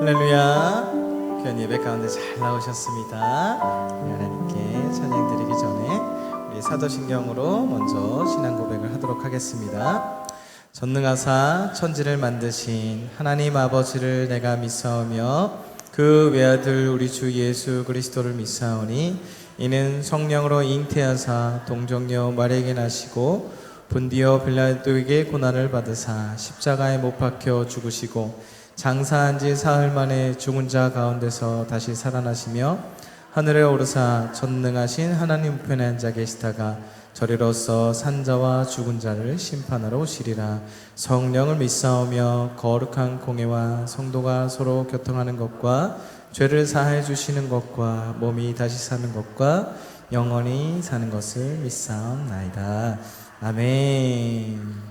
할렐루야. 귀한 예배 가운데 잘 나오셨습니다. 하나님께 찬양 드리기 전에 우리 사도신경으로 먼저 신앙 고백을 하도록 하겠습니다. 전능하사 천지를 만드신 하나님 아버지를 내가 믿사오며 그 외아들 우리 주 예수 그리스도를 믿사오니 이는 성령으로 잉태하사 동정녀 마리아에게 나시고 본디오 빌라도에게 고난을 받으사 십자가에 못 박혀 죽으시고 장사한 지 사흘 만에 죽은 자 가운데서 다시 살아나시며 하늘에 오르사 전능하신 하나님 우편에 앉아 계시다가 저리로서 산자와 죽은 자를 심판하러 오시리라. 성령을 믿사오며 거룩한 공회와 성도가 서로 교통하는 것과 죄를 사하여 주시는 것과 몸이 다시 사는 것과 영원히 사는 것을 믿사옵나이다. 아멘.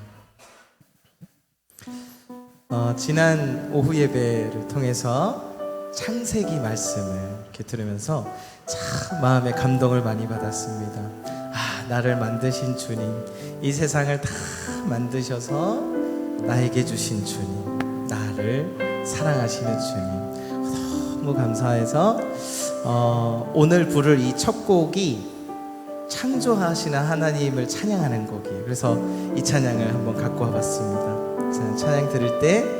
지난 오후 예배를 통해서 창세기 말씀을 이렇게 들으면서 참 마음에 감동을 많이 받았습니다. 나를 만드신 주님, 이 세상을 다 만드셔서 나에게 주신 주님, 나를 사랑하시는 주님, 너무 감사해서 오늘 부를 이 첫 곡이 창조하시는 하나님을 찬양하는 곡이에요. 그래서 이 찬양을 한번 갖고 와봤습니다. 찬양 들을 때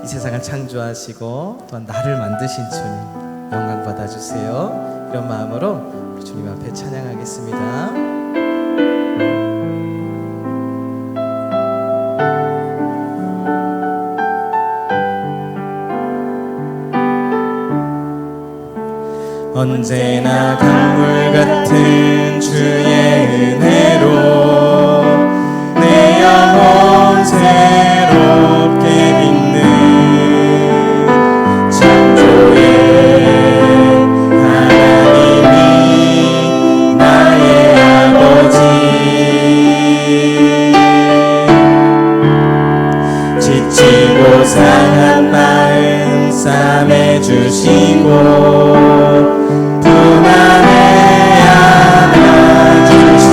이 세상을 창조하시고 또한 나를 만드신 주님 영광 받아주세요. 이런 마음으로 우리 주님 앞에 찬양하겠습니다. 언제나 강물 같은 주의 은혜로 내 영혼 새롭게 믿는 창조의 하나님이 나의 아버지 지치고 상한 마음 싸매주시고 품 안에 안아주신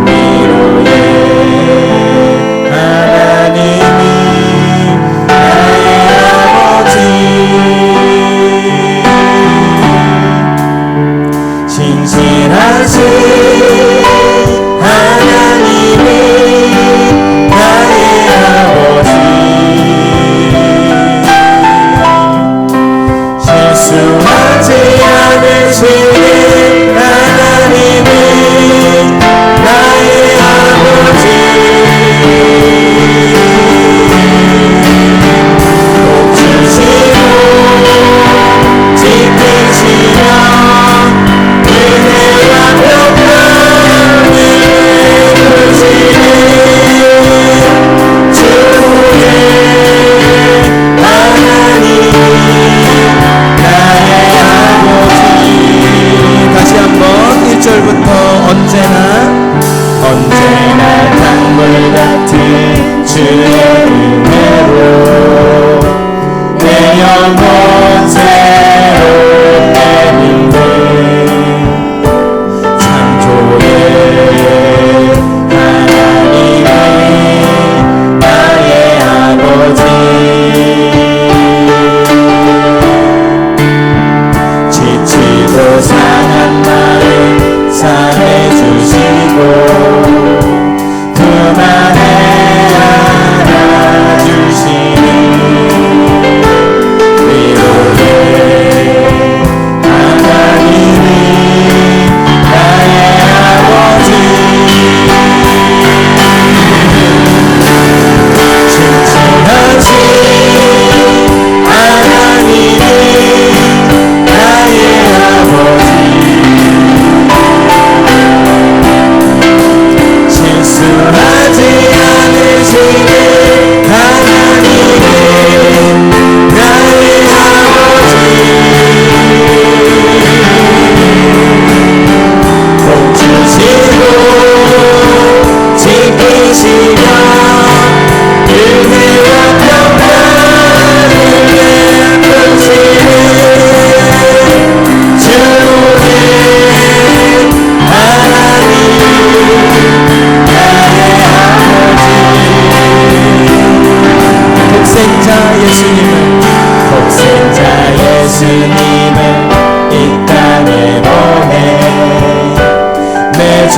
위로의 하나님이 나의 아버지 신실하신 하나님이 나의 아버지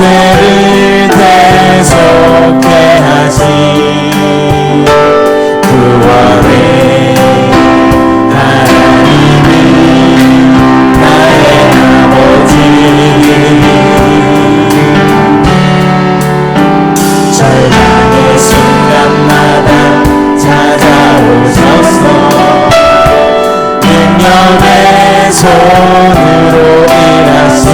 죄를 대속해 하신 구원의 하나님은 나의 아버지. 절망의 순간마다 찾아오셔서 능력의 손으로 일하신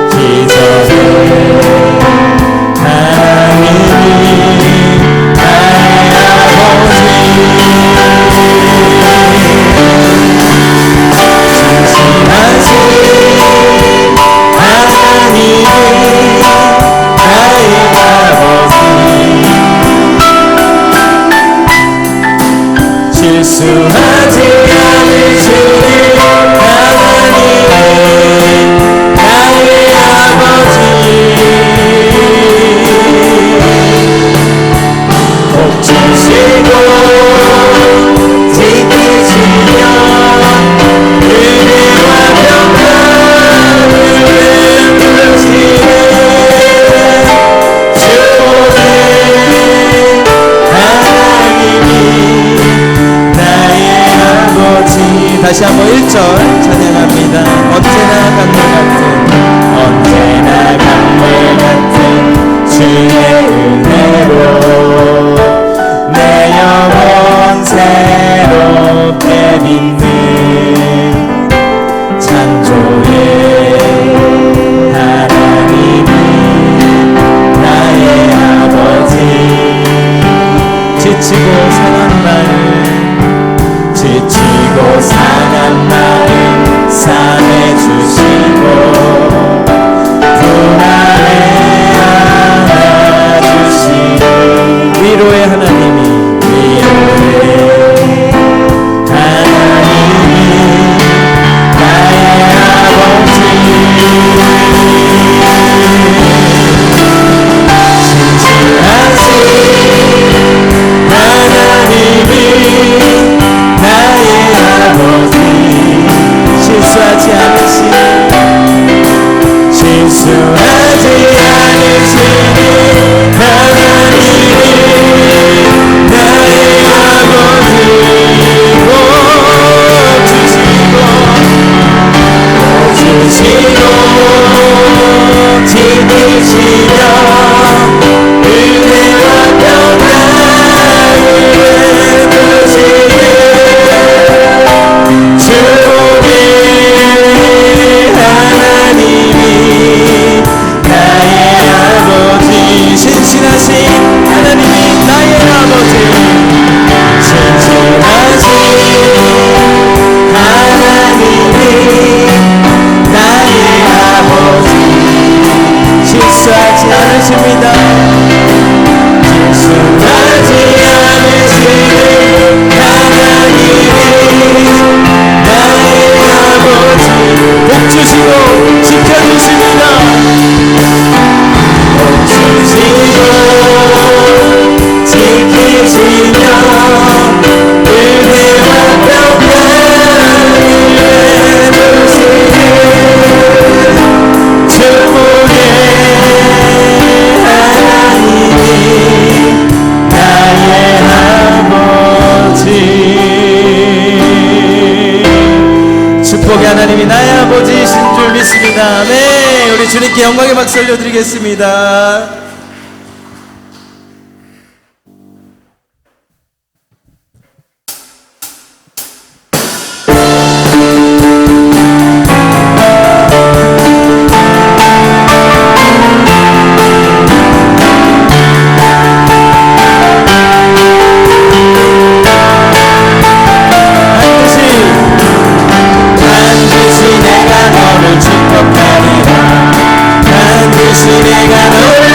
기적의 하나님이 나의 아버지. 진실하신 하나님이 나의 아버지. 실수하지 않으시는 하나님은 나의 아버지. 복 주시고 지키시며 은혜와 평강을 베푸시는 주의 하나님이 나의 아버지. 다시 한번 1절 찬양합니다. 언제나 강물 같은 주의 은혜로 내 영혼 새롭게 빛는 창조의 하나님은 나의 아버지. 지치고 상한 마음 산해 주시고 불안해 안아주시고 위로의 하나님이 나의 아버지. 진실하신 하나님이 나의 아버지. 실수하지 않으시는 하나님이 나의 아버지. 복 주시고 지키시며 은혜와 평강을 베푸시는 주의 하나님이 나의 아버지. 신실하신 하나님이 나의 아버지. 신실하신 하나님이 나의 아버지. 실수하지 않으십니다. 실수하지 않으시는 하나님이 나의 아버지. 복 주시고 지켜주십니다. 복 주시고 지키시며 은혜와 평강을 베푸시는 주의 하나님이 나의 아버지. 축복의 하나님이 나의 아버지이신 줄 믿습니다. 아멘. 우리 주님께 영광의 박수 올려드리겠습니다. 반드시 내가 너를 축복하리라. 반드시 내가 너를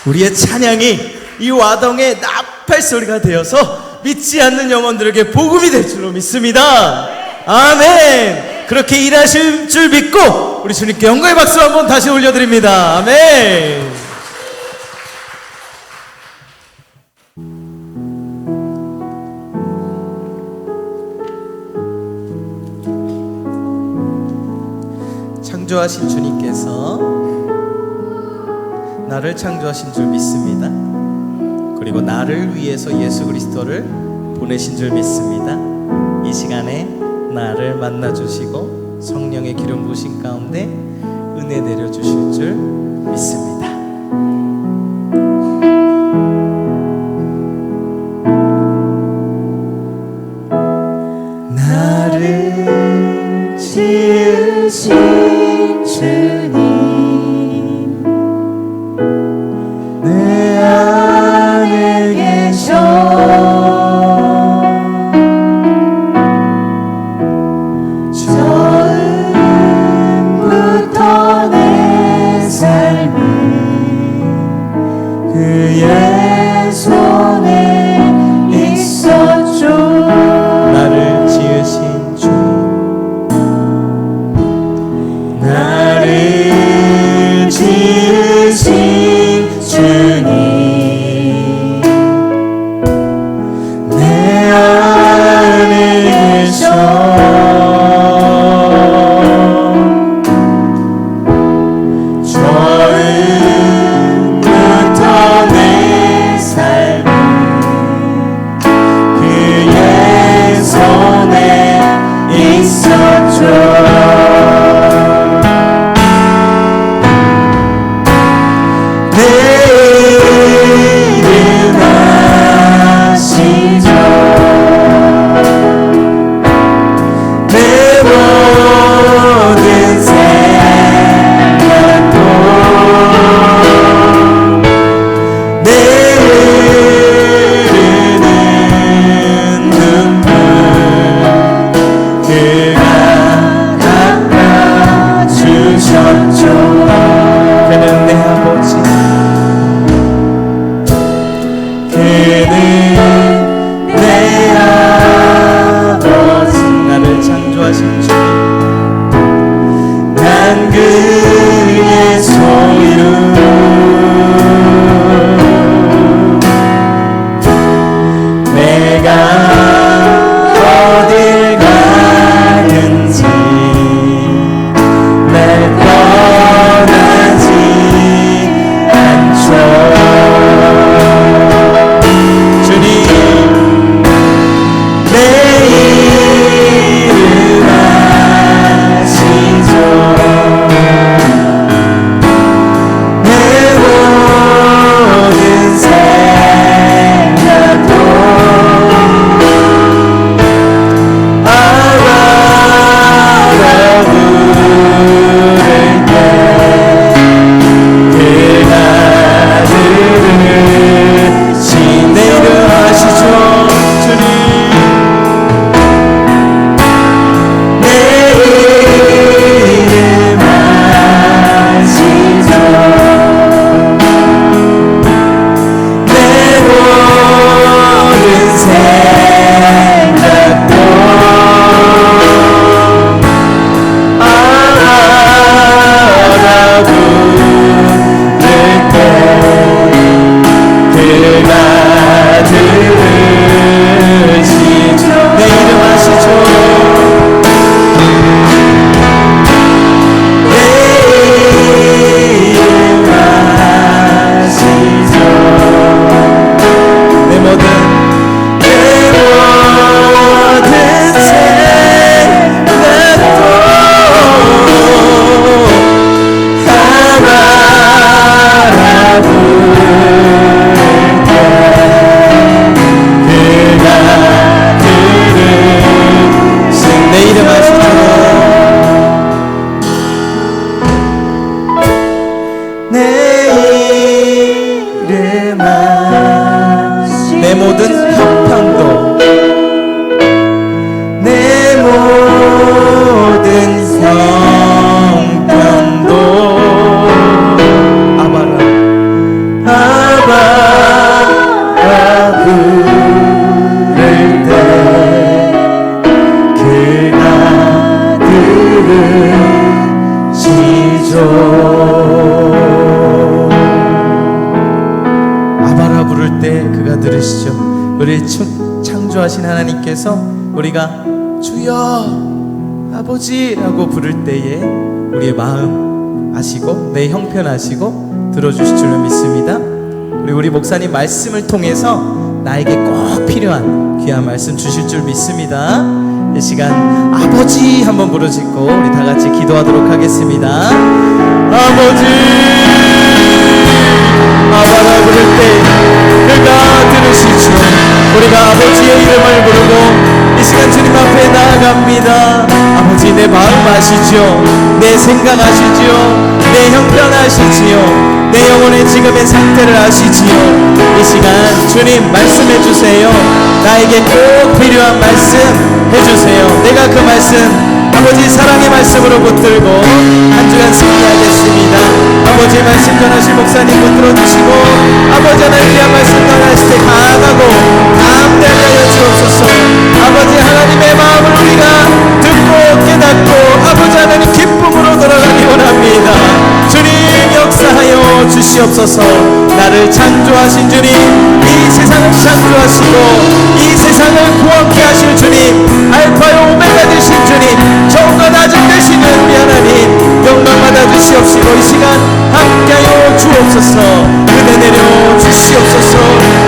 우리의 찬양이 이 와동의 나팔 소리가 되어서 믿지 않는 영혼들에게 복음이 될 줄로 믿습니다. 아멘. 그렇게 일하실 줄 믿고 우리 주님께 영광의 박수 한번 다시 올려드립니다. 아멘. 창조하신 주님께서 나를 창조하신 줄 믿습니다. 그리고 나를 위해서 예수 그리스도를 보내신 줄 믿습니다. 이 시간에 나를 만나주시고 성령의 기름 부으신 가운데 은혜 내려주실 줄 믿습니다. 나를 지으신 주님, 내 안에 계셔 처음부터 내 삶은 그의 손에 있었죠. 나를 지으신 주, 나를 지으신 주님, 내 안에 계셔 처음부터 내 삶은 그의 손에 있었죠. 때 그가 들으시죠. 우리를 창조하신 하나님께서 우리가 주여 아버지라고 부를 때에 우리의 마음 아시고 내 형편 아시고 들어주실 줄로 믿습니다. 우리 목사님 말씀을 통해서 나에게 꼭 필요한 귀한 말씀 주실 줄 믿습니다. 이 시간 아버지 한번 부르짖고 우리 다 같이 기도하도록 하겠습니다. 아버지 아바라 부를 때 그가 들으시죠. 우리가 아버지의 이름을 부르고 이 시간 주님 앞에 나아갑니다. 아버지 내 마음 아시죠? 내 생각 아시죠? 내 형편 아시지요? 내 영혼의 지금의 상태를 아시지요? 이 시간 주님 말씀해 주세요. 나에게 꼭 필요한 말씀 해주세요. 내가 그 말씀 아버지 사랑의 말씀으로 붙들고 한 주간 승리하겠습니다. 아버지 말씀 전하실 목사님 붙들어주시고 아버지 하나님 귀한 말씀 전하실 때 강하고 담대하게 하여 주옵소서. 아버지 하나님의 마음을 우리가 듣고 깨닫고 아버지 하나님 기쁨으로 돌아가기 원합니다. 주님 역사하여 주시옵소서. 나를 창조하신 주님, 이 세상을 창조하시고 이 세상을 구원케 하실 주님, 알파요 오메가 되신 주님, 저음과 낮음 되시는 우리 하나님 영광 받아 주시옵시고 이 시간 함께하여 주옵소서. 은혜 내려 주시옵소서.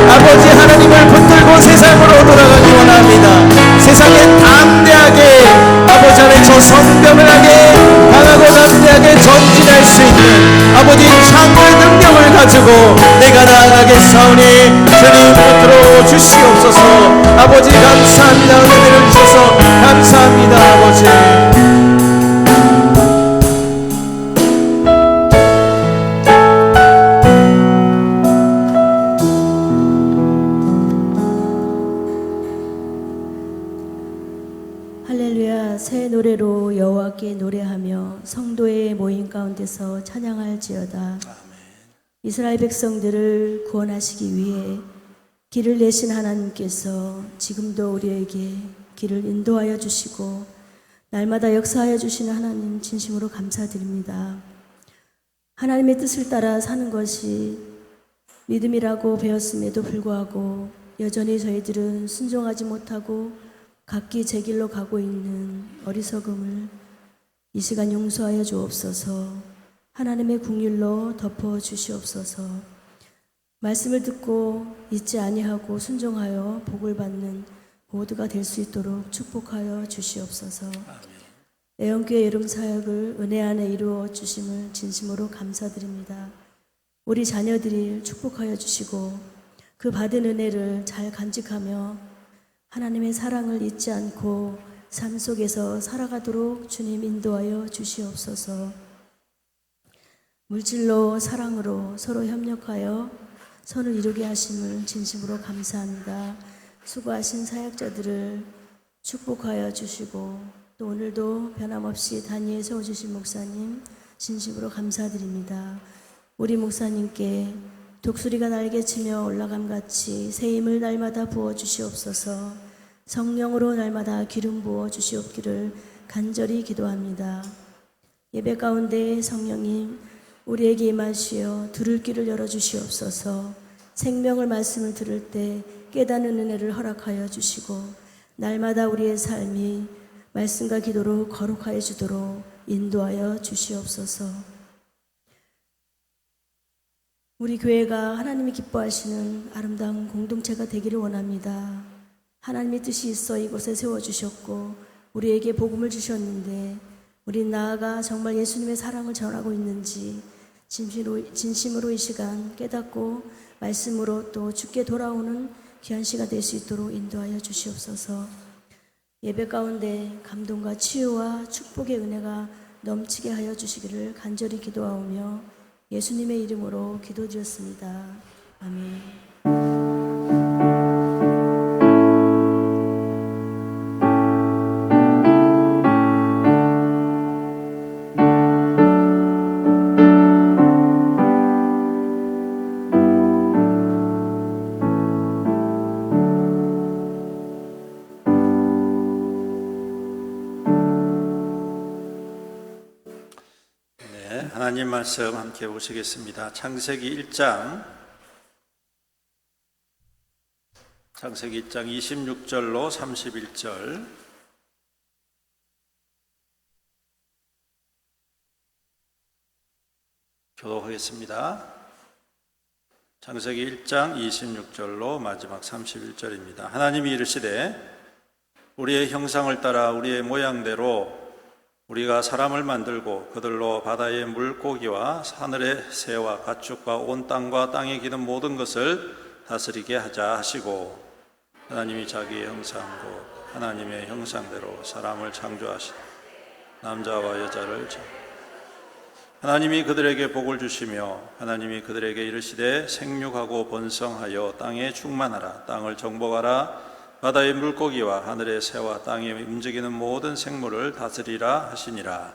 아버지 하나님을 붙들고 세상으로 돌아가기 원합니다. 세상에 담대하게 아버지 하나님 저 성병을하게 강하고 담대하게 전진할 수 있는 아버지 창조의 능력을 가지고 내가 나아가겠사오니 주님 붙들어 주시옵소서. 아버지 감사합니다. 은혜를 주셔서 감사합니다. 아버지 할렐루야. 새 노래로 여호와께 노래하며 성도의 모임 가운데서 찬양할지어다. 이스라엘 백성들을 구원하시기 위해 길을 내신 하나님께서 지금도 우리에게 길을 인도하여 주시고 날마다 역사하여 주시는 하나님 진심으로 감사드립니다. 하나님의 뜻을 따라 사는 것이 믿음이라고 배웠음에도 불구하고 여전히 저희들은 순종하지 못하고 각기 제 길로 가고 있는 어리석음을 이 시간 용서하여 주옵소서. 하나님의 긍휼로 덮어 주시옵소서. 말씀을 듣고 잊지 아니하고 순종하여 복을 받는 모두가 될 수 있도록 축복하여 주시옵소서. 애원교회 이름 사역을 은혜 안에 이루어 주심을 진심으로 감사드립니다. 우리 자녀들이 축복하여 주시고 그 받은 은혜를 잘 간직하며 하나님의 사랑을 잊지 않고 삶 속에서 살아가도록 주님 인도하여 주시옵소서. 물질로 사랑으로 서로 협력하여 선을 이루게 하심을 진심으로 감사합니다. 수고하신 사역자들을 축복하여 주시고 또 오늘도 변함없이 단위에 세워주신 목사님 진심으로 감사드립니다. 우리 목사님께 독수리가 날개치며 올라감같이 새 힘을 날마다 부어주시옵소서. 성령으로 날마다 기름 부어주시옵기를 간절히 기도합니다. 예배 가운데 성령님 우리에게 임하시어 들을 귀를 열어주시옵소서. 생명을 말씀을 들을 때 깨닫는 은혜를 허락하여 주시고 날마다 우리의 삶이 말씀과 기도로 거룩하여 주도록 인도하여 주시옵소서. 우리 교회가 하나님이 기뻐하시는 아름다운 공동체가 되기를 원합니다. 하나님의 뜻이 있어 이곳에 세워주셨고 우리에게 복음을 주셨는데 우린 나아가 정말 예수님의 사랑을 전하고 있는지 진심으로 이 시간 깨닫고 말씀으로 또 주께 돌아오는 귀한 시가 될 수 있도록 인도하여 주시옵소서. 예배 가운데 감동과 치유와 축복의 은혜가 넘치게 하여 주시기를 간절히 기도하오며 예수님의 이름으로 기도드렸습니다. 아멘. 하나님 말씀 함께 보시겠습니다. 창세기 1장 창세기 1장 26절로 31절. 교독하겠습니다. 창세기 1장 26절로 마지막 31절입니다. 하나님이 이르시되 우리의 형상을 따라 우리의 모양대로 우리가 사람을 만들고 그들로 바다의 물고기와 하늘의 새와 가축과 온 땅과 땅에 기는 모든 것을 다스리게 하자 하시고, 하나님이 자기의 형상으로 하나님의 형상대로 사람을 창조하시고 남자와 여자를 하나님이 그들에게 복을 주시며 하나님이 그들에게 이르시되 생육하고 번성하여 땅에 충만하라. 땅을 정복하라. 바다의 물고기와 하늘의 새와 땅에 움직이는 모든 생물을 다스리라 하시니라.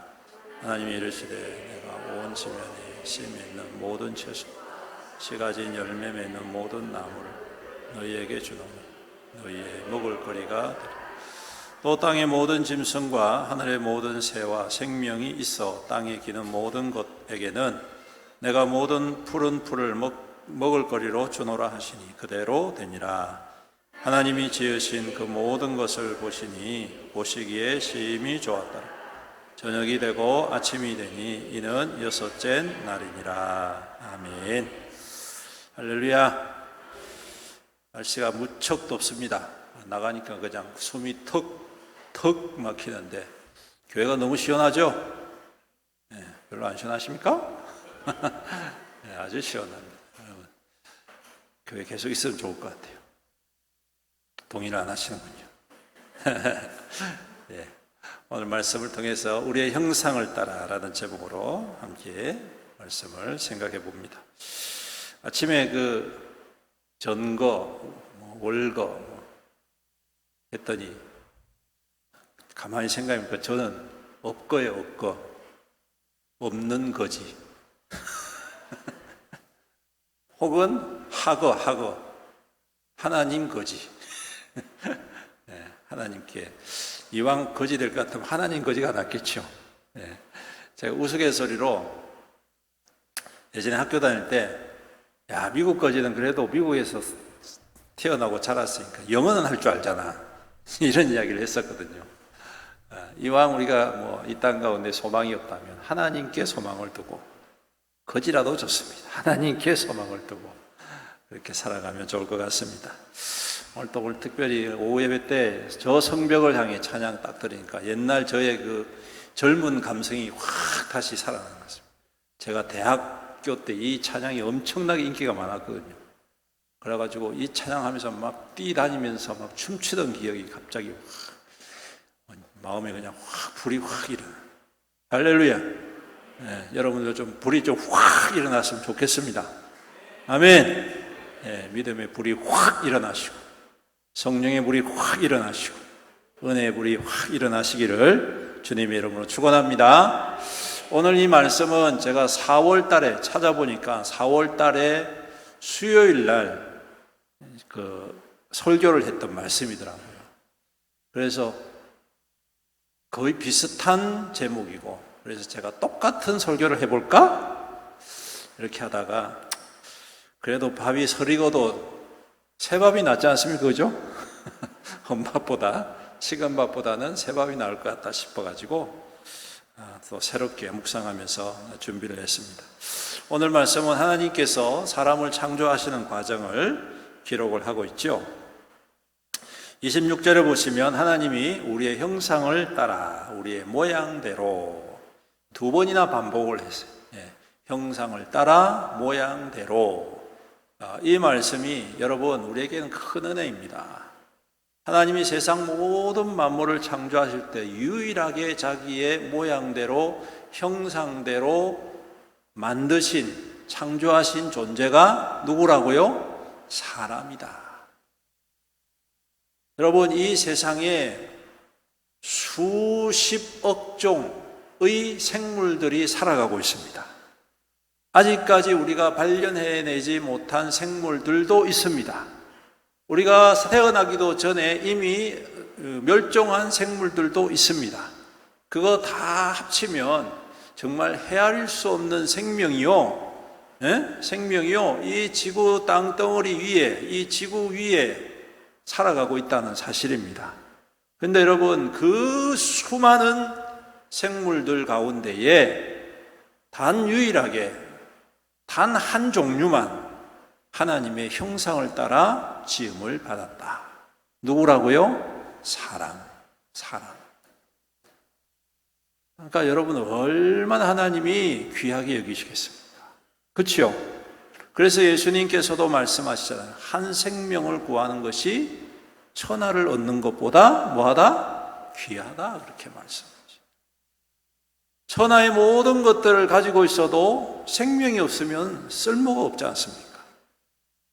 하나님이 이르시되 내가 온 지면에 씨 맺는 모든 채소 씨 가진 열매 맺는 모든 나무를 너희에게 주노니 너희의 먹을 거리가 되리라. 또 땅의 모든 짐승과 하늘의 모든 새와 생명이 있어 땅에 기는 모든 것에게는 내가 모든 푸른 풀을 먹을 거리로 주노라 하시니 그대로 되니라. 하나님이 지으신 그 모든 것을 보시니 보시기에 심히 좋았더라. 저녁이 되고 아침이 되니 이는 여섯째 날이니라. 아멘. 할렐루야. 날씨가 무척 덥습니다. 나가니까 그냥 숨이 턱 막히는데 교회가 너무 시원하죠? 네, 별로 안 시원하십니까? 네, 아주 시원합니다. 여러분, 교회 계속 있으면 좋을 것 같아요. 동의를 안 하시는군요. 네, 오늘 말씀을 통해서 우리의 형상을 따라라는 제목으로 함께 말씀을 생각해 봅니다. 아침에 그 전거, 월거 했더니 가만히 생각해보니까 저는 없거예요, 없거. 없는 거지. 혹은 하거. 하나님 거지. 네, 하나님께. 이왕 거지 될 것 같으면 하나님 거지가 낫겠죠. 네, 제가 우스갯소리로 예전에 학교 다닐 때, 야, 미국 거지는 그래도 미국에서 태어나고 자랐으니까 영어는 할 줄 알잖아. 이런 이야기를 했었거든요. 이왕 우리가 이 땅 가운데 소망이 없다면 하나님께 소망을 두고, 거지라도 좋습니다. 하나님께 소망을 두고 그렇게 살아가면 좋을 것 같습니다. 오늘 특별히 오후 예배 때 저 성벽을 향해 찬양 딱 들으니까 옛날 저의 그 젊은 감성이 확 다시 살아나는 것 같습니다. 제가 대학교 때 이 찬양이 엄청나게 인기가 많았거든요. 그래가지고 이 찬양하면서 막 뛰다니면서 막 춤추던 기억이 갑자기 확 마음에 그냥 확 불이 확 일어나. 할렐루야. 네, 여러분들 좀 불이 좀 확 일어났으면 좋겠습니다. 아멘. 네, 믿음의 불이 확 일어나시고 성령의 불이 확 일어나시고 은혜의 불이 확 일어나시기를 주님의 이름으로 축원합니다. 오늘 이 말씀은 제가 4월 달에 찾아보니까 4월 달에 수요일 날 그 설교를 했던 말씀이더라고요. 그래서 거의 비슷한 제목이고, 그래서 제가 똑같은 설교를 해볼까? 이렇게 하다가 그래도 밥이 설익어도 새밥이 낫지 않습니까? 그죠? 헌밥보다, 식은 밥보다는 새밥이 나을 것 같다 싶어가지고 또 새롭게 묵상하면서 준비를 했습니다. 오늘 말씀은 하나님께서 사람을 창조하시는 과정을 기록을 하고 있죠. 26절에 보시면 하나님이 우리의 형상을 따라 우리의 모양대로 두 번이나 반복을 했어요. 형상을 따라 모양대로. 이 말씀이 여러분 우리에게는 큰 은혜입니다. 하나님이 세상 모든 만물을 창조하실 때 유일하게 자기의 모양대로 형상대로 만드신 창조하신 존재가 누구라고요? 사람이다. 여러분 이 세상에 수십억 종의 생물들이 살아가고 있습니다. 아직까지 우리가 발견해내지 못한 생물들도 있습니다. 우리가 태어나기도 전에 이미 멸종한 생물들도 있습니다. 그거 다 합치면 정말 헤아릴 수 없는 생명이요. 생명이요. 이 지구 땅덩어리 위에, 이 지구 위에 살아가고 있다는 사실입니다. 근데 여러분, 그 수많은 생물들 가운데에 단 유일하게 단 한 종류만 하나님의 형상을 따라 지음을 받았다. 누구라고요? 사람. 그러니까 여러분, 얼마나 하나님이 귀하게 여기시겠습니까? 그렇죠? 그래서 예수님께서도 말씀하시잖아요. 한 생명을 구하는 것이 천하를 얻는 것보다 뭐하다? 귀하다. 그렇게 말씀하죠. 천하의 모든 것들을 가지고 있어도 생명이 없으면 쓸모가 없지 않습니까?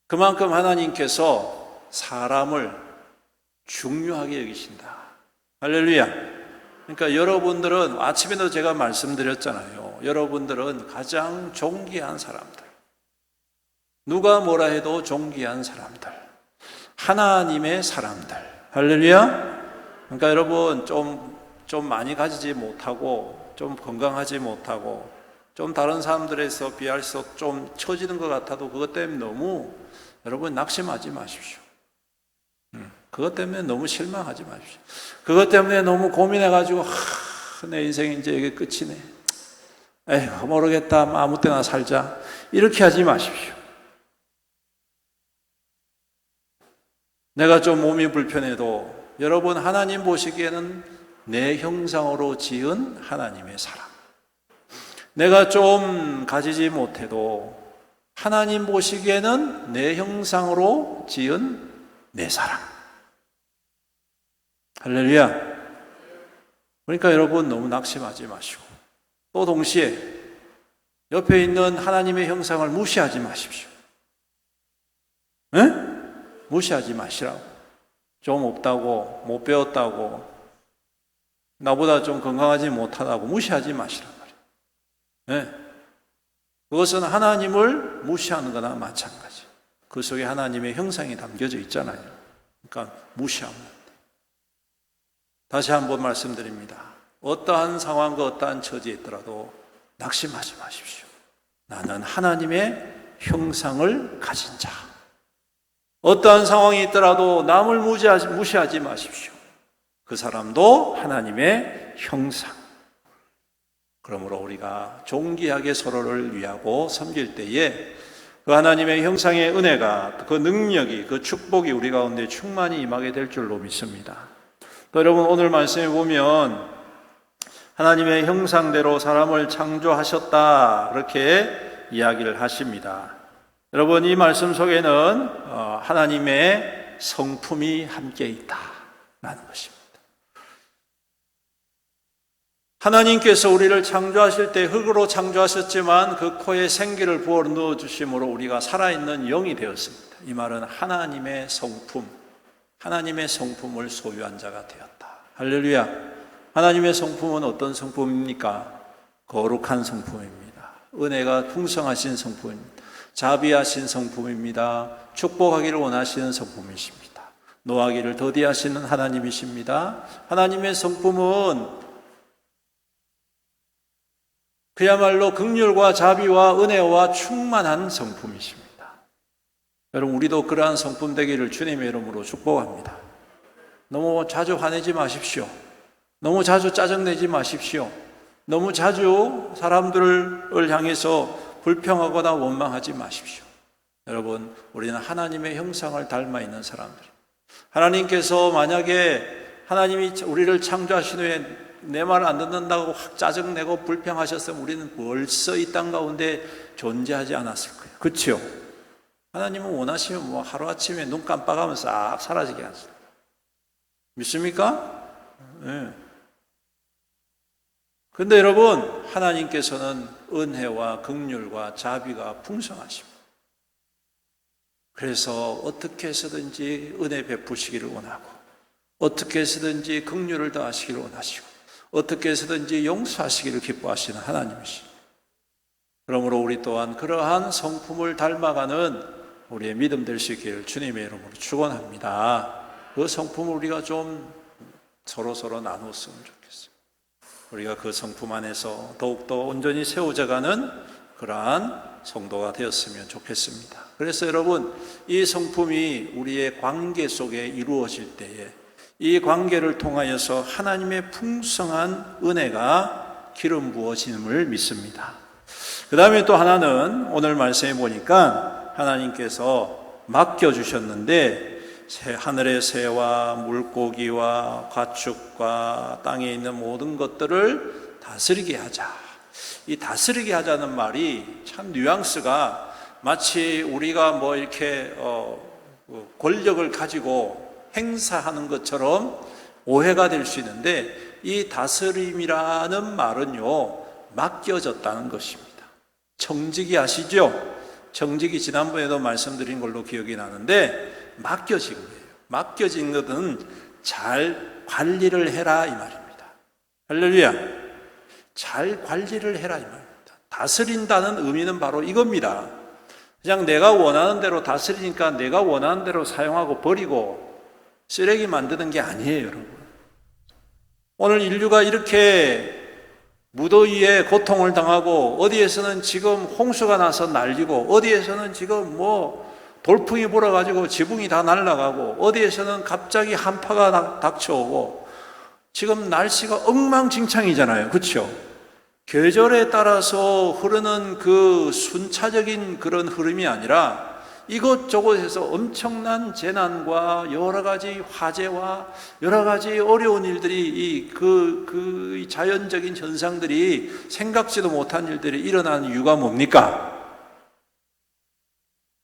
그만큼 하나님께서 사람을 중요하게 여기신다. 할렐루야. 그러니까 여러분들은, 아침에도 제가 말씀드렸잖아요. 여러분들은 가장 존귀한 사람들, 누가 뭐라 해도 존귀한 사람들, 하나님의 사람들. 할렐루야. 그러니까 여러분, 좀 많이 가지지 못하고, 좀 건강하지 못하고, 좀 다른 사람들에서 비해서 좀 처지는 것 같아도 그것 때문에 너무 여러분 낙심하지 마십시오. 그것 때문에 너무 실망하지 마십시오. 그것 때문에 너무 고민해가지고 내 인생이 이제 이게 끝이네, 에휴 모르겠다, 아무 때나 살자, 이렇게 하지 마십시오. 내가 좀 몸이 불편해도 여러분, 하나님 보시기에는 내 형상으로 지은 하나님의 사람, 내가 좀 가지지 못해도 하나님 보시기에는 내 형상으로 지은 내 사람. 할렐루야. 그러니까 여러분, 너무 낙심하지 마시고, 또 동시에 옆에 있는 하나님의 형상을 무시하지 마십시오. 에? 무시하지 마시라고. 좀 없다고, 못 배웠다고, 나보다 좀 건강하지 못하다고 무시하지 마시란 말이에요. 네. 그것은 하나님을 무시하는 거나 마찬가지. 그 속에 하나님의 형상이 담겨져 있잖아요. 그러니까 무시하면 안 돼. 다시 한번 말씀드립니다. 어떠한 상황과 어떠한 처지에 있더라도 낙심하지 마십시오. 나는 하나님의 형상을 가진 자. 어떠한 상황이 있더라도 남을 무시하지 마십시오. 그 사람도 하나님의 형상. 그러므로 우리가 존귀하게 서로를 위하고 섬길 때에 그 하나님의 형상의 은혜가, 그 능력이, 그 축복이 우리 가운데 충만히 임하게 될 줄로 믿습니다. 또 여러분, 오늘 말씀에 보면 하나님의 형상대로 사람을 창조하셨다, 이렇게 이야기를 하십니다. 여러분, 이 말씀 속에는 하나님의 성품이 함께 있다라는 것입니다. 하나님께서 우리를 창조하실 때 흙으로 창조하셨지만 그 코에 생기를 부어 넣어주심으로 우리가 살아있는 영이 되었습니다. 이 말은 하나님의 성품, 하나님의 성품을 소유한 자가 되었다. 할렐루야. 하나님의 성품은 어떤 성품입니까? 거룩한 성품입니다. 은혜가 풍성하신 성품입니다. 자비하신 성품입니다. 축복하기를 원하시는 성품이십니다. 노하기를 더디하시는 하나님이십니다. 하나님의 성품은 그야말로 긍휼과 자비와 은혜와 충만한 성품이십니다. 여러분, 우리도 그러한 성품 되기를 주님의 이름으로 축복합니다. 너무 자주 화내지 마십시오. 너무 자주 짜증내지 마십시오. 너무 자주 사람들을 향해서 불평하거나 원망하지 마십시오. 여러분, 우리는 하나님의 형상을 닮아 있는 사람들. 하나님께서 만약에 하나님이 우리를 창조하신 후에 내 말 안 듣는다고 확 짜증내고 불평하셨으면 우리는 벌써 이 땅 가운데 존재하지 않았을 거예요. 그렇죠? 하나님은 원하시면 뭐 하루아침에 눈 깜빡하면 싹 사라지게 하세요. 믿습니까? 네. 근데 여러분, 하나님께서는 은혜와 긍휼과 자비가 풍성하십니다. 그래서 어떻게 해서든지 은혜 베푸시기를 원하고, 어떻게 해서든지 긍휼을 더하시기를 원하시고, 어떻게 해서든지 용서하시기를 기뻐하시는 하나님이십니다. 그러므로 우리 또한 그러한 성품을 닮아가는 우리의 믿음 될 수 있기를 주님의 이름으로 축원합니다. 그 성품을 우리가 좀 서로 나눴으면 좋겠어요. 우리가 그 성품 안에서 더욱더 온전히 세워져가는 그러한 성도가 되었으면 좋겠습니다. 그래서 여러분, 이 성품이 우리의 관계 속에 이루어질 때에 이 관계를 통하여서 하나님의 풍성한 은혜가 기름 부어짐을 믿습니다. 그 다음에 또 하나는 오늘 말씀해 보니까 하나님께서 맡겨주셨는데 하늘의 새와 물고기와 가축과 땅에 있는 모든 것들을 다스리게 하자. 이 다스리게 하자는 말이 참 뉘앙스가 마치 우리가 뭐 이렇게 권력을 가지고 행사하는 것처럼 오해가 될 수 있는데, 이 다스림이라는 말은요, 맡겨졌다는 것입니다. 청지기 아시죠? 청지기 지난번에도 말씀드린 걸로 기억이 나는데, 맡겨진 거예요. 맡겨진 것은 잘 관리를 해라 이 말입니다. 할렐루야. 잘 관리를 해라 이 말입니다. 다스린다는 의미는 바로 이겁니다. 그냥 내가 원하는 대로 다스리니까 내가 원하는 대로 사용하고 버리고 쓰레기 만드는 게 아니에요, 여러분. 오늘 인류가 이렇게 무더위에 고통을 당하고, 어디에서는 지금 홍수가 나서 날리고, 어디에서는 지금 뭐 돌풍이 불어가지고 지붕이 다 날아가고, 어디에서는 갑자기 한파가 닥쳐오고, 지금 날씨가 엉망진창이잖아요. 그렇죠? 계절에 따라서 흐르는 그 순차적인 그런 흐름이 아니라 이것저것에서 엄청난 재난과 여러 가지 화재와 여러 가지 어려운 일들이 그 자연적인 현상들이 생각지도 못한 일들이 일어나는 이유가 뭡니까?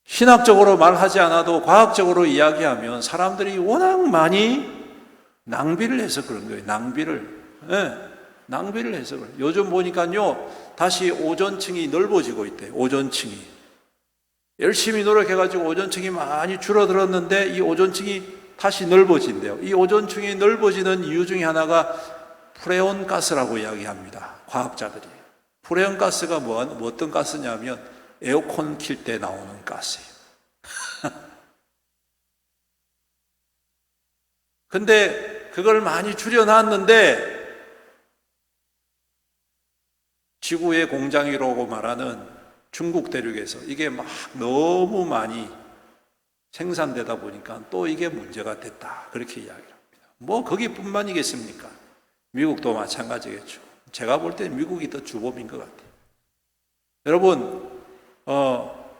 신학적으로 말하지 않아도 과학적으로 이야기하면 사람들이 워낙 많이 낭비를 해서 그런 거예요. 낭비를 해서 그래요. 요즘 보니까요, 다시 오존층이 넓어지고 있대요. 오존층이. 열심히 노력해가지고 오존층이 많이 줄어들었는데 이 오존층이 다시 넓어진대요. 이 오존층이 넓어지는 이유 중에 하나가 프레온 가스라고 이야기합니다. 과학자들이. 프레온 가스가 어떤 가스냐면 에어컨 킬 때 나오는 가스예요. 근데 그걸 많이 줄여놨는데 지구의 공장이라고 말하는 중국 대륙에서 이게 막 너무 많이 생산되다 보니까 또 이게 문제가 됐다. 그렇게 이야기를 합니다. 뭐 거기뿐만이겠습니까? 미국도 마찬가지겠죠. 제가 볼 때는 미국이 더 주범인 것 같아요. 여러분,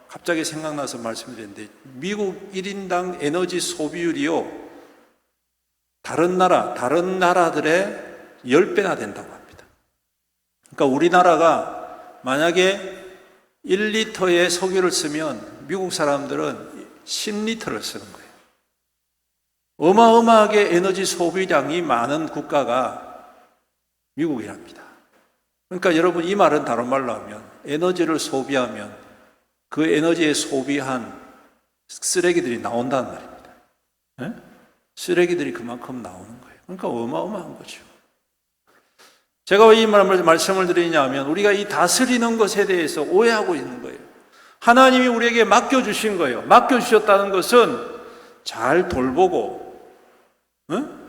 갑자기 생각나서 말씀드렸는데 미국 1인당 에너지 소비율이요, 다른 나라들의 10배나 된다고 합니다. 그러니까 우리나라가 만약에 1리터의 석유를 쓰면 미국 사람들은 10리터를 쓰는 거예요. 어마어마하게 에너지 소비량이 많은 국가가 미국이랍니다. 그러니까 여러분, 이 말은 다른 말로 하면 에너지를 소비하면 그 에너지에 소비한 쓰레기들이 나온다는 말입니다. 네? 쓰레기들이 그만큼 나오는 거예요. 그러니까 어마어마한 거죠. 제가 왜 이 말씀을 드리냐면 우리가 이 다스리는 것에 대해서 오해하고 있는 거예요. 하나님이 우리에게 맡겨주신 거예요. 맡겨주셨다는 것은 잘 돌보고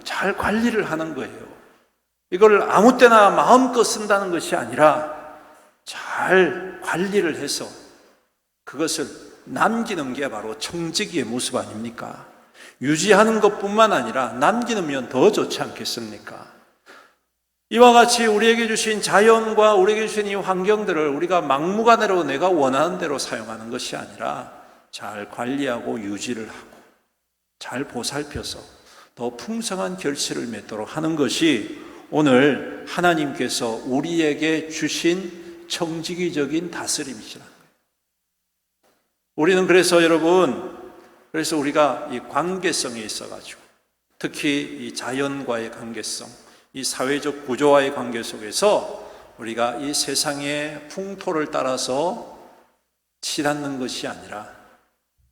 잘 관리를 하는 거예요. 이걸 아무 때나 마음껏 쓴다는 것이 아니라 잘 관리를 해서 그것을 남기는 게 바로 청지기의 모습 아닙니까? 유지하는 것뿐만 아니라 남기면 더 좋지 않겠습니까? 이와 같이 우리에게 주신 자연과 우리에게 주신 이 환경들을 우리가 막무가내로 내가 원하는 대로 사용하는 것이 아니라 잘 관리하고 유지를 하고 잘 보살펴서 더 풍성한 결실을 맺도록 하는 것이 오늘 하나님께서 우리에게 주신 청지기적인 다스림이시라는 거예요. 우리는 그래서 그래서 우리가 이 관계성에 있어가지고 특히 이 자연과의 관계성, 이 사회적 구조와의 관계 속에서 우리가 이 세상의 풍토를 따라서 치닫는 것이 아니라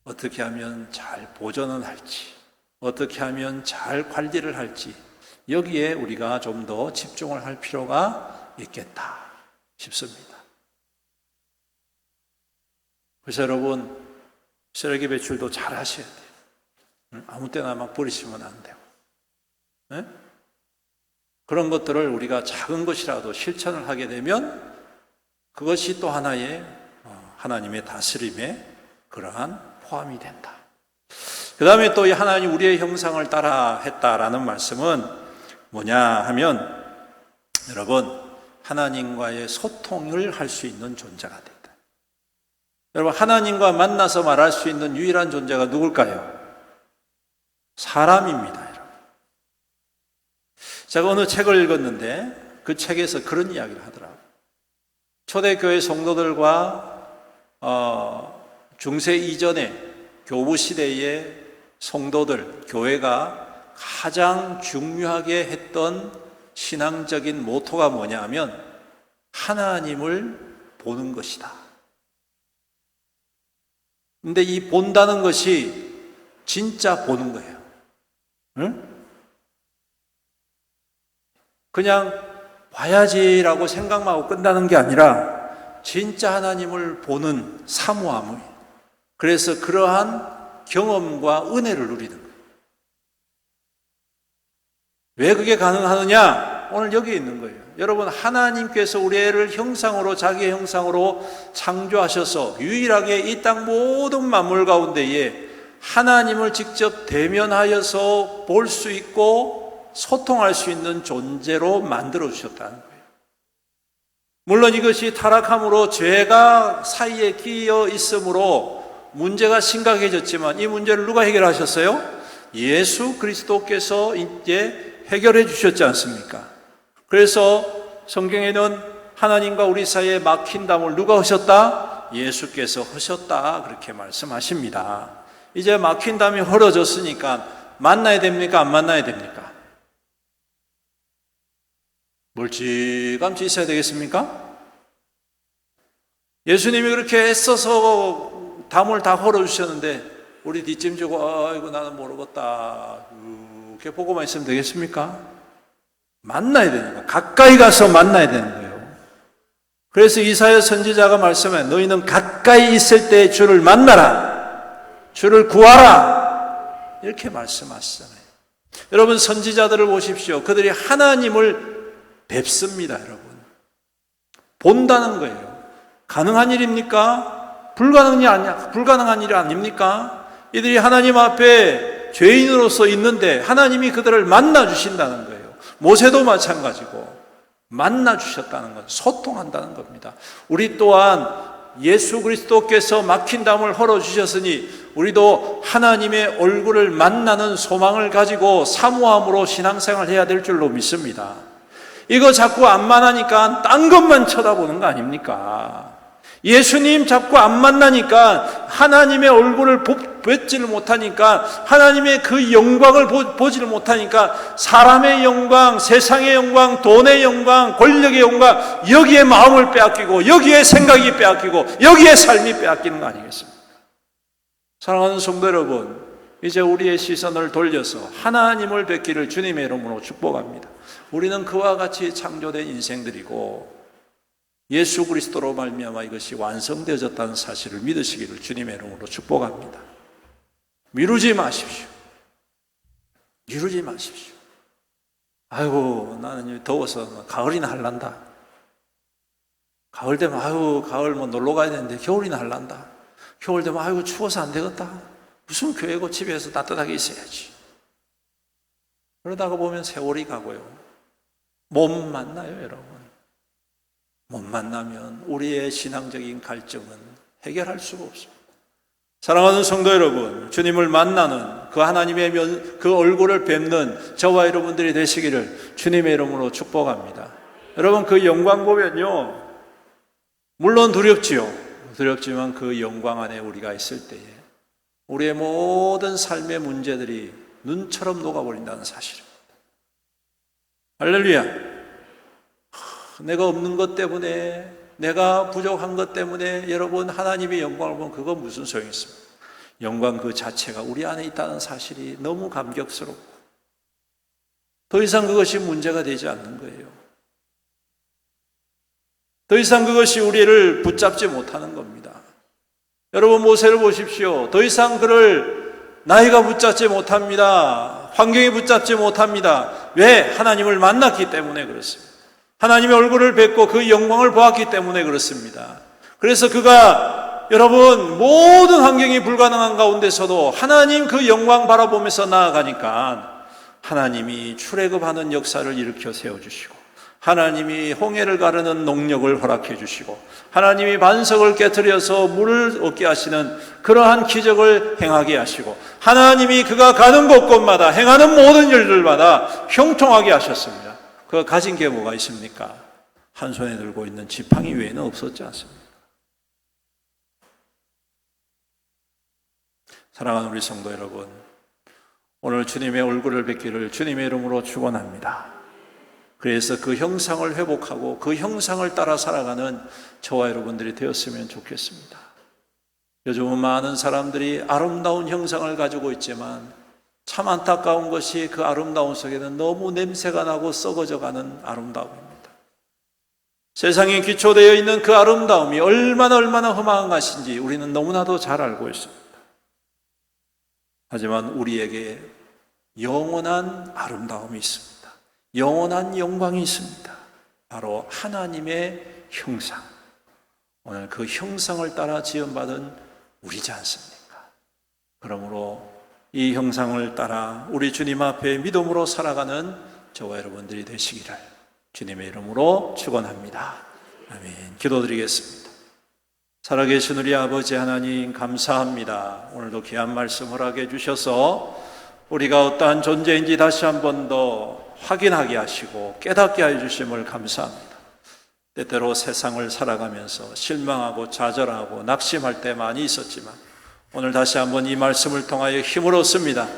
어떻게 하면 잘 보존을 할지, 어떻게 하면 잘 관리를 할지 여기에 우리가 좀 더 집중을 할 필요가 있겠다 싶습니다. 그래서 여러분, 쓰레기 배출도 잘 하셔야 돼요. 아무 때나 막 버리시면 안 되고. 네? 그런 것들을 우리가 작은 것이라도 실천을 하게 되면 그것이 또 하나의 하나님의 다스림에 그러한 포함이 된다. 그 다음에 또 이 하나님 우리의 형상을 따라 했다라는 말씀은 뭐냐 하면, 여러분, 하나님과의 소통을 할 수 있는 존재가 됐다. 여러분, 하나님과 만나서 말할 수 있는 유일한 존재가 누굴까요? 사람입니다, 여러분. 제가 어느 책을 읽었는데 그 책에서 그런 이야기를 하더라고요. 초대교회 성도들과 중세 이전의 교부 시대의 성도들, 교회가 가장 중요하게 했던 신앙적인 모토가 뭐냐 하면 하나님을 보는 것이다. 근데 이 본다는 것이 진짜 보는 거예요. 응? 그냥 봐야지라고 생각만 하고 끝나는 게 아니라 진짜 하나님을 보는 사모함을, 그래서 그러한 경험과 은혜를 누리는 거예요. 왜 그게 가능하느냐? 오늘 여기 있는 거예요. 여러분, 하나님께서 우리를 형상으로, 자기의 형상으로 창조하셔서 유일하게 이 땅 모든 만물 가운데에 하나님을 직접 대면하여서 볼 수 있고 소통할 수 있는 존재로 만들어 주셨다는 거예요. 물론 이것이 타락함으로 죄가 사이에 끼어 있으므로 문제가 심각해졌지만, 이 문제를 누가 해결하셨어요? 예수 그리스도께서 이제 해결해 주셨지 않습니까? 그래서 성경에는 하나님과 우리 사이에 막힌 담을 누가 하셨다? 예수께서 하셨다, 그렇게 말씀하십니다. 이제 막힌 담이 헐어졌으니까 만나야 됩니까? 안 만나야 됩니까? 멀찌감치 있어야 되겠습니까? 예수님이 그렇게 애써서 담을 다 헐어주셨는데 우리 뒷짐지고 아이고 나는 모르겠다 이렇게 보고만 있으면 되겠습니까? 만나야 되니까, 가까이 가서 만나야 되는 거예요. 그래서 이사야 선지자가 말씀해, 너희는 가까이 있을 때 주를 만나라, 주를 구하라, 이렇게 말씀하시잖아요. 여러분, 선지자들을 보십시오. 그들이 하나님을 뵙습니다, 여러분. 본다는 거예요. 가능한 일입니까? 불가능한 일이 아닙니까? 이들이 하나님 앞에 죄인으로서 있는데 하나님이 그들을 만나 주신다는 거예요. 모세도 마찬가지고 만나 주셨다는 것, 소통한다는 겁니다. 우리 또한 예수 그리스도께서 막힌 담을 헐어 주셨으니 우리도 하나님의 얼굴을 만나는 소망을 가지고 사모함으로 신앙생활을 해야 될 줄로 믿습니다. 이거 자꾸 안 만나니까 딴 것만 쳐다보는 거 아닙니까? 예수님 자꾸 안 만나니까 하나님의 얼굴을 뵙지를 못하니까, 하나님의 그 영광을 보지를 못하니까 사람의 영광, 세상의 영광, 돈의 영광, 권력의 영광, 여기에 마음을 빼앗기고 여기에 생각이 빼앗기고 여기에 삶이 빼앗기는 거 아니겠습니까? 사랑하는 성도 여러분, 이제 우리의 시선을 돌려서 하나님을 뵙기를 주님의 이름으로 축복합니다. 우리는 그와 같이 창조된 인생들이고 예수 그리스도로 말미암아 이것이 완성되어졌다는 사실을 믿으시기를 주님의 이름으로 축복합니다. 미루지 마십시오. 미루지 마십시오. 아이고 나는 더워서 가을이나 할란다. 가을 되면 아이고 가을 뭐 놀러 가야 되는데 겨울이나 할란다. 겨울 되면 아이고 추워서 안 되겠다. 무슨 교회고 집에서 따뜻하게 있어야지. 그러다가 보면 세월이 가고요. 못 만나요, 여러분. 못 만나면 우리의 신앙적인 갈증은 해결할 수가 없습니다. 사랑하는 성도 여러분, 주님을 만나는 그 하나님의 그 얼굴을 뵙는 저와 여러분들이 되시기를 주님의 이름으로 축복합니다. 여러분, 그 영광 보면요, 물론 두렵지요. 두렵지만 그 영광 안에 우리가 있을 때에 우리의 모든 삶의 문제들이 눈처럼 녹아버린다는 사실입니다. 할렐루야. 내가 없는 것 때문에, 내가 부족한 것 때문에 여러분 하나님의 영광을 보면 그건 무슨 소용이 있습니까? 영광 그 자체가 우리 안에 있다는 사실이 너무 감격스럽고 더 이상 그것이 문제가 되지 않는 거예요. 더 이상 그것이 우리를 붙잡지 못하는 겁니다. 여러분 모세를 보십시오. 더 이상 그를 나이가 붙잡지 못합니다. 환경이 붙잡지 못합니다. 왜? 하나님을 만났기 때문에 그렇습니다. 하나님의 얼굴을 뵙고 그 영광을 보았기 때문에 그렇습니다. 그래서 그가 여러분, 모든 환경이 불가능한 가운데서도 하나님 그 영광 바라보면서 나아가니까 하나님이 출애굽하는 역사를 일으켜 세워주시고, 하나님이 홍해를 가르는 농력을 허락해 주시고, 하나님이 반석을 깨트려서 물을 얻게 하시는 그러한 기적을 행하게 하시고, 하나님이 그가 가는 곳곳마다 행하는 모든 일들마다 형통하게 하셨습니다. 그가 가진 게 뭐가 있습니까? 한 손에 들고 있는 지팡이 외에는 없었지 않습니까? 사랑하는 우리 성도 여러분, 오늘 주님의 얼굴을 뵙기를 주님의 이름으로 축원합니다. 그래서 그 형상을 회복하고 그 형상을 따라 살아가는 저와 여러분들이 되었으면 좋겠습니다. 요즘은 많은 사람들이 아름다운 형상을 가지고 있지만 참 안타까운 것이 그 아름다움 속에는 너무 냄새가 나고 썩어져가는 아름다움입니다. 세상에 기초되어 있는 그 아름다움이 얼마나 허망한 것인지 우리는 너무나도 잘 알고 있습니다. 하지만 우리에게 영원한 아름다움이 있습니다. 영원한 영광이 있습니다. 바로 하나님의 형상. 오늘 그 형상을 따라 지음받은 우리지 않습니까? 그러므로 이 형상을 따라 우리 주님 앞에 믿음으로 살아가는 저와 여러분들이 되시기를 주님의 이름으로 축원합니다. 아멘. 기도드리겠습니다. 살아계신 우리 아버지 하나님, 감사합니다. 오늘도 귀한 말씀 허락해 주셔서 우리가 어떠한 존재인지 다시 한 번 더 확인하게 하시고 깨닫게 해주심을 감사합니다. 때때로 세상을 살아가면서 실망하고 좌절하고 낙심할 때 많이 있었지만 오늘 다시 한번 이 말씀을 통하여 힘을 얻습니다.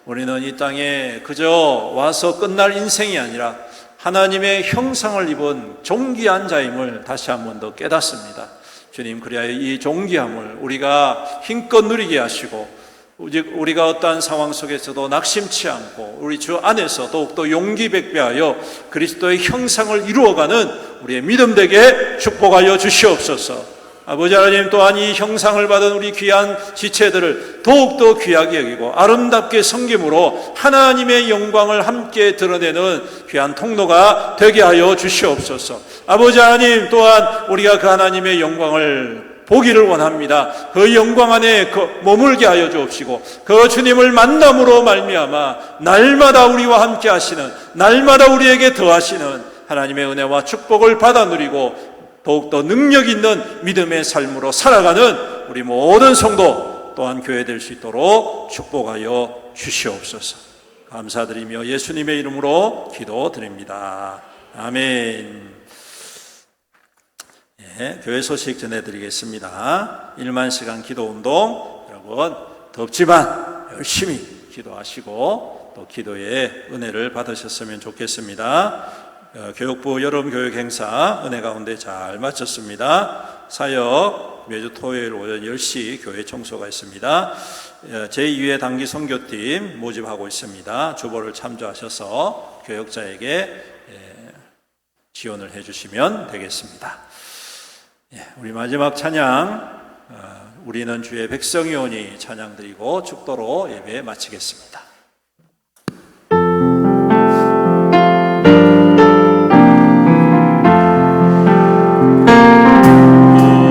우리는 이 땅에 그저 와서 끝날 인생이 아니라 하나님의 형상을 입은 존귀한 자임을 다시 한번 더 깨닫습니다. 주님, 그리하여 이 존귀함을 우리가 힘껏 누리게 하시고 우리가 어떠한 상황 속에서도 낙심치 않고 우리 주 안에서 더욱더 용기 백배하여 그리스도의 형상을 이루어가는 우리의 믿음 되게 축복하여 주시옵소서. 아버지 하나님, 또한 이 형상을 받은 우리 귀한 지체들을 더욱더 귀하게 여기고 아름답게 섬김으로 하나님의 영광을 함께 드러내는 귀한 통로가 되게 하여 주시옵소서. 아버지 하나님, 또한 우리가 그 하나님의 영광을 보기를 원합니다. 그 영광 안에 머물게 하여 주옵시고 그 주님을 만남으로 말미암아 날마다 우리와 함께 하시는, 날마다 우리에게 더하시는 하나님의 은혜와 축복을 받아 누리고 더욱더 능력 있는 믿음의 삶으로 살아가는 우리 모든 성도 또한 교회 될 수 있도록 축복하여 주시옵소서. 감사드리며 예수님의 이름으로 기도드립니다. 아멘. 교회 소식 전해드리겠습니다. 1만 시간 기도운동, 여러분 덥지만 열심히 기도하시고 또 기도의 은혜를 받으셨으면 좋겠습니다. 교육부 여름교육 행사 은혜 가운데 잘 마쳤습니다. 사역 매주 토요일 오전 10시 교회 청소가 있습니다. 제2회 단기 선교팀 모집하고 있습니다. 주보를 참조하셔서 교역자에게 지원을 해주시면 되겠습니다. 우리 마지막 찬양, 우리는 주의 백성이오니 찬양 드리고 축도로 예배 마치겠습니다.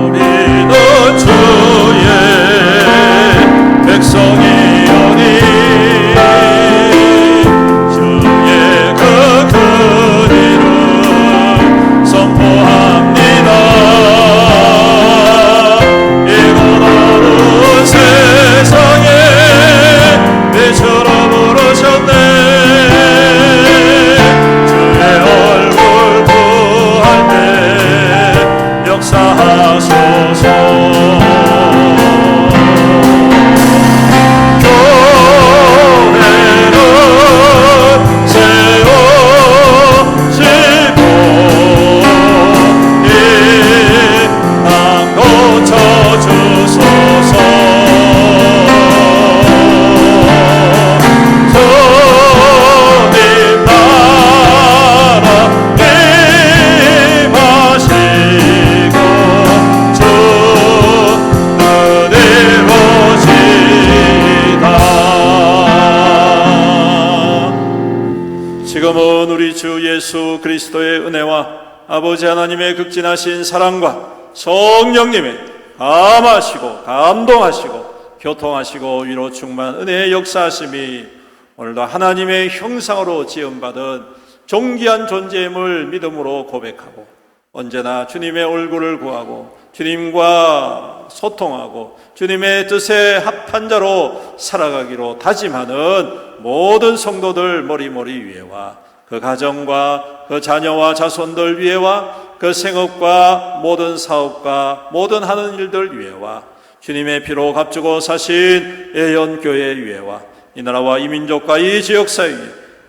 우리는 주의 백성이오니 주의 그 큰 이름 선포합니다. 세상에 빛으로 부르셨네. 주의 얼굴 구할 때 역사하소서. 교회를 세우시고 이 땅 고쳐주소서. 지금은 우리 주 예수 그리스도의 은혜와 아버지 하나님의 극진하신 사랑과 성령님의 감하시고 감동하시고 교통하시고 위로 충만 은혜의 역사하심이 오늘도 하나님의 형상으로 지음받은 존귀한 존재임을 믿음으로 고백하고 언제나 주님의 얼굴을 구하고 주님과 소통하고 주님의 뜻에 합한 자로 살아가기로 다짐하는 모든 성도들 머리머리 위에와 그 가정과 그 자녀와 자손들 위에와 그 생업과 모든 사업과 모든 하는 일들 위에와 주님의 피로 값주고 사신 예언교회 위에와 이 나라와 이 민족과 이 지역사 위에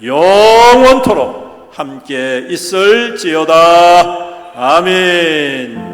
영원토록 함께 있을지어다. 아멘.